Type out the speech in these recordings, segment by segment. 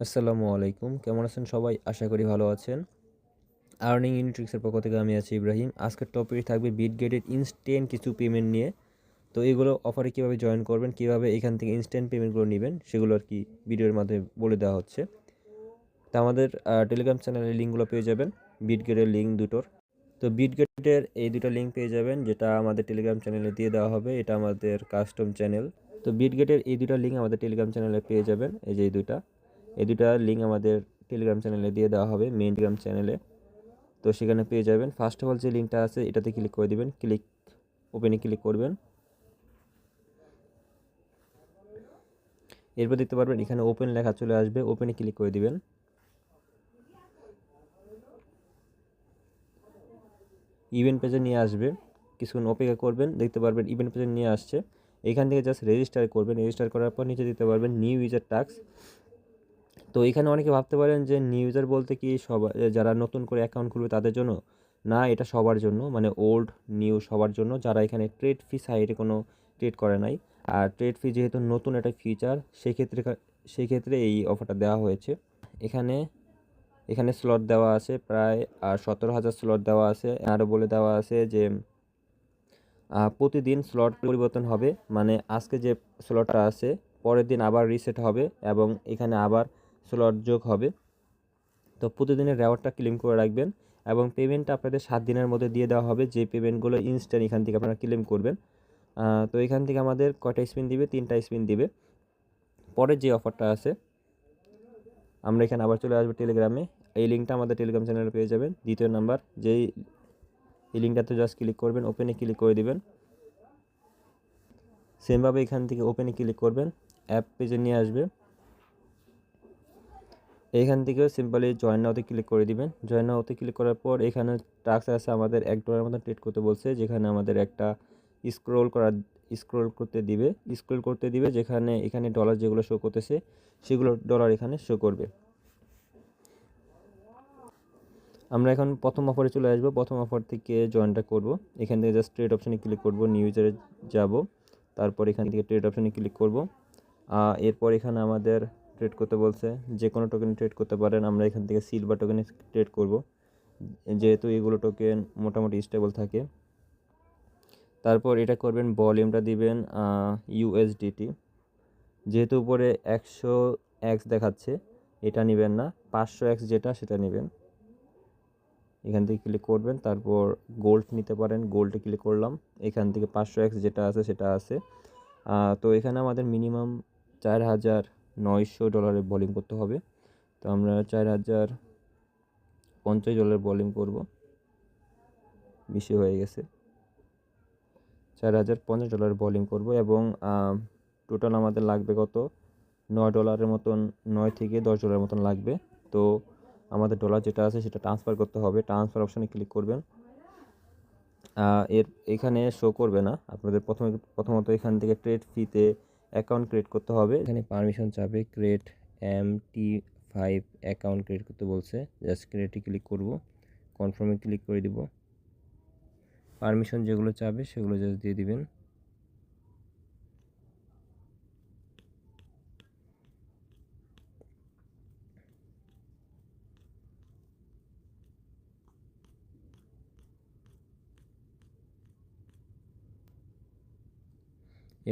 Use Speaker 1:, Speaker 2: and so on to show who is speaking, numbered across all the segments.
Speaker 1: আসসালামু আলাইকুম, কেমন আছেন সবাই? আশা করি ভালো আছেন। আর্নিং ইউনিট্রিক্সের পক্ষ থেকে আমি আছি ইব্রাহিম। আজকের টপিক থাকবে বিটগেটের ইনস্ট্যান্ট কিছু পেমেন্ট নিয়ে। তো এগুলো অফারে কীভাবে জয়েন করবেন, কীভাবে এখান থেকে ইনস্ট্যান্ট পেমেন্টগুলো নেবেন, সেগুলো আর কি ভিডিওর মাধ্যমে বলে দেওয়া হচ্ছে। তো আমাদের টেলিগ্রাম চ্যানেলের লিঙ্কগুলো পেয়ে যাবেন, বিটগেটের লিঙ্ক দুটোর। তো বিটগেটের এই দুটো লিঙ্ক পেয়ে যাবেন, যেটা আমাদের টেলিগ্রাম চ্যানেলে দিয়ে দেওয়া হবে। এটা আমাদের কাস্টম চ্যানেল। তো বিটগেটের এই দুটো লিঙ্ক আমাদের টেলিগ্রাম চ্যানেলে পেয়ে যাবেন। এই যে এই দুটা লিঙ্ক আমাদের টেলিগ্রাম চ্যানেলে দিয়ে দেওয়া হবে, মেইন টেলিগ্রাম চ্যানেলে। তো সেখানে পেয়ে যাবেন। ফার্স্ট অফ অল যে লিঙ্কটা আছে এটাতে ক্লিক করে দিবেন, ওপেনে ক্লিক করবেন। এরপর দেখতে পারবেন এখানে ওপেন লেখা চলে আসবে, ওপেনে ক্লিক করে দিবেন। ইভেন্ট পেজে নিয়ে আসবে, কিছুক্ষণ অপেক্ষা করবেন, দেখতে পারবেন ইভেন্ট পেজে নিয়ে আসছে। এখান থেকে জাস্ট রেজিস্টার করবেন। রেজিস্টার করার পর নিচে দিতে পারবেন নিউ ইউজার টাস্ক। তো এখানে অনেকে ভাবতে পারেন যে নিউ ইউজার বলতে কি সবাই যারা নতুন করে অ্যাকাউন্ট খুলবে তাদের জন্য? না, এটা সবার জন্য, মানে ওল্ড নিউ সবার জন্য, যারা এখানে ট্রেড ফি সাইডে কোনো ট্রেড করে নাই। আর ট্রেড ফি যেহেতু নতুন একটা ফিচার, সেক্ষেত্রে এই অফারটা দেওয়া হয়েছে। এখানে এখানে স্লট দেওয়া আছে প্রায় 17,000 স্লট দেওয়া আছে। আরও বলে দেওয়া আছে যে প্রতিদিন স্লট পরিবর্তন হবে, মানে আজকে যে স্লটটা আছে পরের দিন আবার রিসেট হবে এবং এখানে আবার স্লট যোগ হবে। তো প্রতিদিনের রেওয়ার্ডটা ক্লেম করে রাখবেন এবং পেমেন্টটা আপনাদের 7 দিনের মধ্যে দিয়ে দেওয়া হবে, যে পেমেন্টগুলো ইনস্ট্যান্ট এখান থেকে আপনারা ক্লেম করবেন। তো এখান থেকে আমাদের কয়টা স্পিন দিবে? 3টা স্পিন দিবে। পরের যে অফারটা আছে, আমরা এখানে আবার চলে আসবো টেলিগ্রামে। এই লিঙ্কটা আমাদের টেলিগ্রাম চ্যানেলে পেয়ে যাবেন। দ্বিতীয় নাম্বার এই লিঙ্কটাতে জাস্ট ক্লিক করবেন, ওপেনে ক্লিক করে দিবেন। সেমভাবে এখান থেকে ওপেনে ক্লিক করবেন, অ্যাপ পেজে নিয়ে আসবে। এইখান থেকেও সিম্পলি জয়েন নাওতে ক্লিক করে দিবেন। জয়েন নাওতে ক্লিক করার পর এখানে টাস্ক আছে আমাদের $1 মতো ট্রেড করতে বলছে, যেখানে আমাদের একটা স্ক্রোল করতে দিবে, যেখানে এখানে ডলার যেগুলো শো করতেছে সেগুলো ডলার এখানে শো করবে। আমরা এখন প্রথম অফারে চলে আসবো। প্রথম অফার থেকে জয়েনটা করব। এখান থেকে জাস্ট ট্রেড অপশানে ক্লিক করব, নিউ ইউজারে যাব, তারপর এখান থেকে ট্রেড অপশানে ক্লিক করব। এরপর এখানে আমাদের ট্রেড করতে বলছে, যে কোনো টোকেনে ট্রেড করতে পারেন। আমরা এখান থেকে সিলভার টোকেনে ট্রেড করব, যেহেতু এগুলো টোকেন মোটামুটি স্টেবল থাকে। তারপর এটা করবেন, ভলিউমটা দিবেন USDT। যেহেতু উপরে 100x দেখাচ্ছে, এটা নেবেন না, 500x যেটা সেটা নেবেন। এখান থেকে ক্লিক করবেন, তারপর গোল্ড নিতে পারেন, গোল্ডে ক্লিক করলাম। এখান থেকে 500x যেটা আছে সেটা আছে। তো এখানে আমাদের মিনিমাম $4,900 ভলিউম করতে হবে। তো আমরা $4,050 ভলিউম করব, বেশি হয়ে গেছে। $4,050 ভলিউম করব এবং টোটাল আমাদের লাগবে কত? $9 মতন, $9 থেকে $10 মতন লাগবে। তো আমাদের ডলার যেটা আছে সেটা ট্রান্সফার করতে হবে। ট্রান্সফার অপশানে ক্লিক করবেন। এখানে শো করবে না আপনাদের। প্রথমত এখান থেকে ট্রেড ফিতে অ্যাকাউন্ট ক্রিয়েট করতে হবে। এখানে পারমিশন চাবে, ক্রিয়েট MT5 অ্যাকাউন্ট ক্রিয়েট করতে বলছে। জাস্ট ক্রিয়েটে ক্লিক করব, কনফার্মে ক্লিক করে দিব। পারমিশন যেগুলো চাবে সেগুলো জাস্ট দিয়ে দিবেন।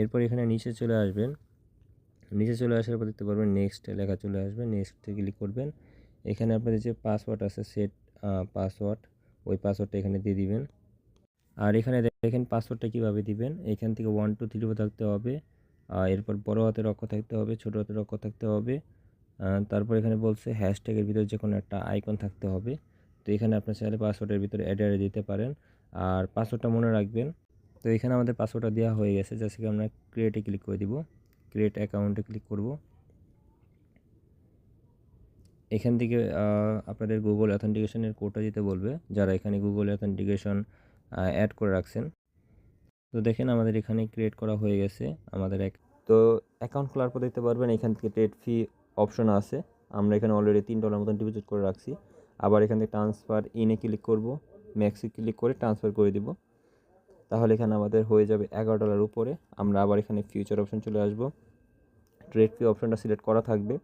Speaker 1: এরপর এখানে নিচে চলে আসবেন। নিচে চলে আসার পর দেখতে পারবেন নেক্সট লেখা চলে আসবে, নেক্সটে ক্লিক করবেন। এখানে আপনাদের যে পাসওয়ার্ড আছে, সেট পাসওয়ার্ড, ওই পাসওয়ার্ডটা এখানে দিয়ে দিবেন। আর এখানে দেখেন পাসওয়ার্ডটা কীভাবে দিবেন। এখান থেকে 1 2 3 থাকতে হবে, এরপর বড় হাতের অক্ষর থাকতে হবে, ছোটো হাতের অক্ষর থাকতে হবে। তারপর এখানে বলছে হ্যাশট্যাগের ভিতরে যে কোনো একটা আইকন থাকতে হবে। তো এখানে আপনার চাইলে পাসওয়ার্ডের ভিতরে অ্যাড দিতে পারেন, আর পাসওয়ার্ডটা মনে রাখবেন। তো এখানে আমাদের পাসওয়ার্ডটা দেওয়া হয়ে গেছে, জাস্ট আমরা ক্রিয়েটে ক্লিক করে দিব, ক্রিয়েট অ্যাকাউন্টে ক্লিক করব। এখান থেকে আপনাদের গুগল অথেন্টিকেশনের কোডটা দিতে বলবে, যারা এখানে গুগল অথেন্টিকেশন অ্যাড করে রাখছেন। তো দেখেন আমাদের এখানে ক্রিয়েট করা হয়ে গেছে আমাদের তো অ্যাকাউন্ট খোলার পর দেখতে পারবেন এখান থেকে ট্রেড ফি অপশন আছে। আমরা এখানে অলরেডি $3 মতন ডিপোজিট করে রাখছি। আবার এখান থেকে ট্রান্সফার ইনে ক্লিক করব, ম্যাক্সে ক্লিক করে ট্রান্সফার করে দিব। তাহলে এখানে আমাদের হয়ে যাবে $11 উপরে। আমরা আবার এখানে ফিউচার অপশন চলে আসব, ট্রেড ফি অপশনটা সিলেক্ট করা থাকবে।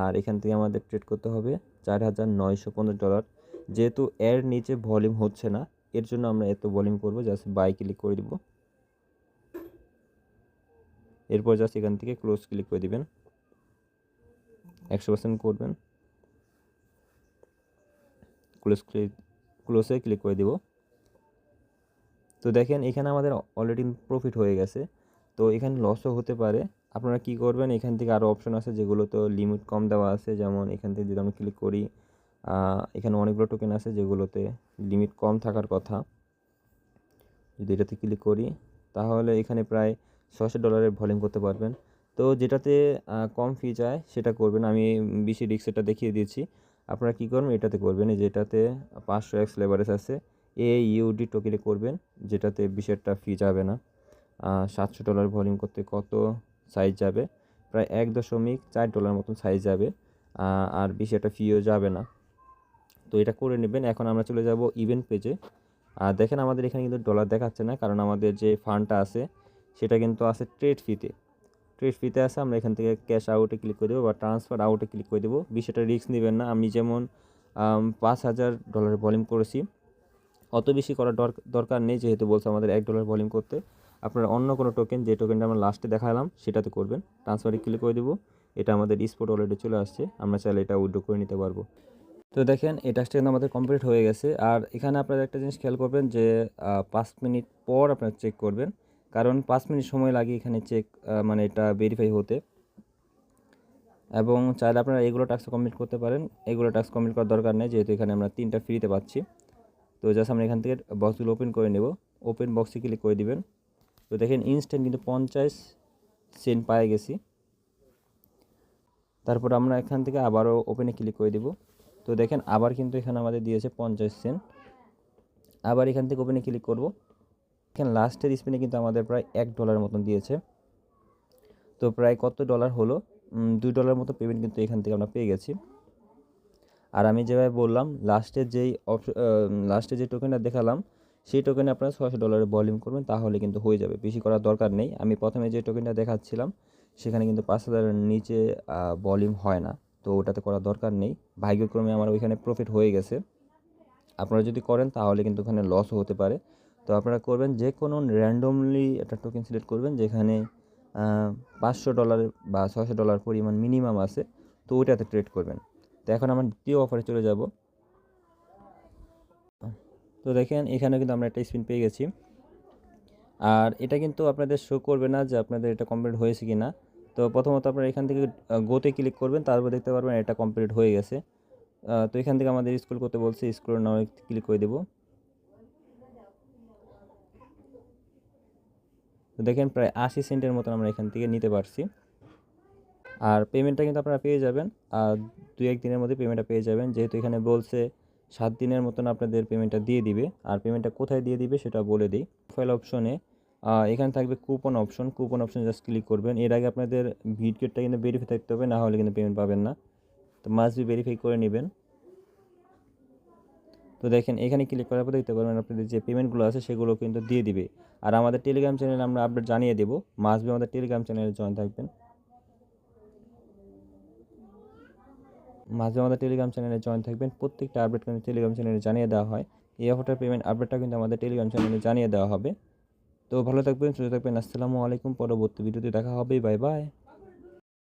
Speaker 1: আর এখান থেকে আমাদের ট্রেড করতে হবে $4,950। যেহেতু এর নিচে ভলিউম হচ্ছে না, এর জন্য আমরা এত ভলিউম করব, জাস্ট বাই ক্লিক করে দিব। এরপর জাস্ট এখান থেকে ক্লোজ ক্লিক করে দিবেন, 100% করবেন, ক্লোজে ক্লিক করে দিব। তো দেখেন এখানে আমাদের অলরেডি প্রফিট হয়ে গেছে। তো এখানে লসও হতে পারে। আপনারা কি করবেন, এখান থেকে আরও অপশন আছে যেগুলো তো লিমিট কম দেওয়া আছে। যেমন এখান থেকে যদি আমরা ক্লিক করি, এখানে অনেকগুলো টোকেন আছে যেগুলোতে লিমিট কম থাকার কথা। যদি এটাতে ক্লিক করি তাহলে এখানে প্রায় $600 ভলিউম করতে পারবেন। তো যেটাতে কম ফি যায় সেটা করবেন। আমি বেশি রিস্কটা দেখিয়ে দিয়েছি। আপনারা কী করবেন, এটাতে করবেন। যেটাতে 500x লেভারেজ আছে, AUD টোকেনে করবেন, যেটাতে বেশি একটা ফি যাবে না। $700 ভলিউম করতে কত সাইজ যাবে, প্রায় $1.4 মতন সাইজ যাবে, আর বেশি একটা ফিও যাবে না। তো এটা করে নেবেন। এখন আমরা চলে যাব ইভেন্ট পেজে। আর দেখেন আমাদের এখানে কিন্তু ডলার দেখাচ্ছে না, কারণ আমাদের যে ফান্ডটা আছে সেটা কিন্তু আছে ট্রেড ফিতে আছে। আমরা এখান থেকে ক্যাশ আউটে ক্লিক করে দেবো বা ট্রান্সফার আউটে ক্লিক করে দেবো। বিষয়টা রিস্ক নেবেন না। আমি যেমন $5,000 ভলিউম করেছি, অত বেশি করার দরকার নেই, যেহেতু বলছে আমাদের $1 ভলিউম করতে। আপনারা অন্য কোনো টোকেন, যে টোকেনটা আমরা লাস্টে দেখালাম সেটাতে করবেন। ট্রান্সফারে ক্লিক করে দেবো। এটা আমাদের স্পট অলরেডি চলে আসছে, আমরা চাইলে এটা উইথড্র করে নিতে পারবো। তো দেখেন এই টাস্কটা কিন্তু আমাদের কমপ্লিট হয়ে গেছে। আর এখানে আপনারা একটা জিনিস খেয়াল করবেন যে 5 মিনিট পর আপনারা চেক করবেন, কারণ 5 মিনিট সময় লাগে এখানে চেক মানে এটা ভেরিফাই হতে। এবং চাইলে আপনারা এগুলো টাস্ক কমপ্লিট করতে পারেন। এগুলো টাস্ক কমপ্লিট করার দরকার নেই, যেহেতু এখানে আমরা 3টা ফ্রিতে পাচ্ছি। তো জাস্ট আমরা এখান থেকে বক্সগুলো ওপেন করে নেব। ওপেন বক্সে ক্লিক করে দিবেন। তো দেখেন ইনস্ট্যান্ট কিন্তু 50 সেন্ট পায়ে গেছি। তারপর আমরা এখান থেকে আবারও ওপেনে ক্লিক করে দেব। তো দেখেন আবার কিন্তু এখানে আমাদের দিয়েছে 50 সেন্ট। আবার এখান থেকে ওপেনে ক্লিক করব। এখানে লাস্টের স্পিনে কিন্তু আমাদের প্রায় $1 মতন দিয়েছে। তো প্রায় কত ডলার হলো, $2 মতো পেমেন্ট কিন্তু এখান থেকে আমরা পেয়ে গেছি। আর আমি যেভাবে বললাম, লাস্টে যে টোকেনটা দেখালাম সেই টোকেনে আপনারা $600 ভলিউম করবেন, তাহলে কিন্তু হয়ে যাবে, বেশি করার দরকার নেই। আমি প্রথমে যে টোকেনটা দেখাচ্ছিলাম সেখানে কিন্তু 5,000-এর নিচে ভলিউম হয় না, তো ওটাতে করার দরকার নেই। ভাগ্যক্রমে আমার ওইখানে প্রফিট হয়ে গেছে। আপনারা যদি করেন তাহলে কিন্তু ওখানে লসও হতে পারে। তো আপনারা করবেন যে কোনো র্যান্ডমলি একটা টোকেন সিলেক্ট করবেন যেখানে $500 বা $600 পরিমাণ মিনিমাম আছে, তো ওইটাতে ট্রেড করবেন। তো এখন আমরা দ্বিতীয় অফারে চলে যাব। তো দেখেন এখানে কিন্তু আমরা একটা স্পিন পেয়ে গেছি। আর এটা কিন্তু আপনাদের শো করবে না যে আপনাদের এটা কমপ্লিট হয়েছে কি না। তো প্রথমত আপনারা এখান থেকে গোতে ক্লিক করবেন, তারপর দেখতে পারবেন এটা কমপ্লিট হয়ে গেছে। তো এখান থেকে আমাদের স্ক্রল করতে বলছে, স্ক্রল নাও ক্লিক করে দেব। তো দেখেন প্রায় 80 সেন্টের মতন আমরা এখান থেকে নিতে পারছি। আর পেমেন্টটা কিন্তু আপনারা পেয়ে যাবেন, আর 2-1 দিনের মধ্যে পেমেন্টটা পেয়ে যাবেন, যেহেতু এখানে বলছে 7 দিনের মতন আপনাদের পেমেন্টটা দিয়ে দিবে। আর পেমেন্টটা কোথায় দিয়ে দিবে সেটা বলে দিই। প্রোফাইল অপশনে এখানে থাকবে কুপন অপশন জাস্ট ক্লিক করবেন। এর আগে আপনাদের ভিডিওটা কিন্তু ভেরিফাই থাকতে হবে, না হলে কিন্তু পেমেন্ট পাবেন না। তো মাস্ট বি ভেরিফাই করে নেবেন। তো দেখেন এখানে ক্লিক করার পর দেখতে পারবেন আপনাদের যে পেমেন্টগুলো আছে সেগুলো কিন্তু দিয়ে দিবে। আর আমাদের টেলিগ্রাম চ্যানেলে আমরা আপডেট জানিয়ে দেবো, মাস্ট বি আমাদের টেলিগ্রাম চ্যানেলে জয়েন থাকবেন। আমাদের টেলিগ্রাম চ্যানেলে জয়েন থাকবেন। প্রত্যেকটা আপডেট কিন্তু টেলিগ্রাম চ্যানেলে জানিয়ে দেওয়া হয়। এই অফারটার পেমেন্ট আপডেটটা কিন্তু আমাদের টেলিগ্রাম চ্যানেলে জানিয়ে দেওয়া হবে। তো ভালো থাকবেন, সুস্থ থাকবেন। আসসালামু আলাইকুম। পরবর্তী ভিডিওতে দেখা হবে। Bye bye.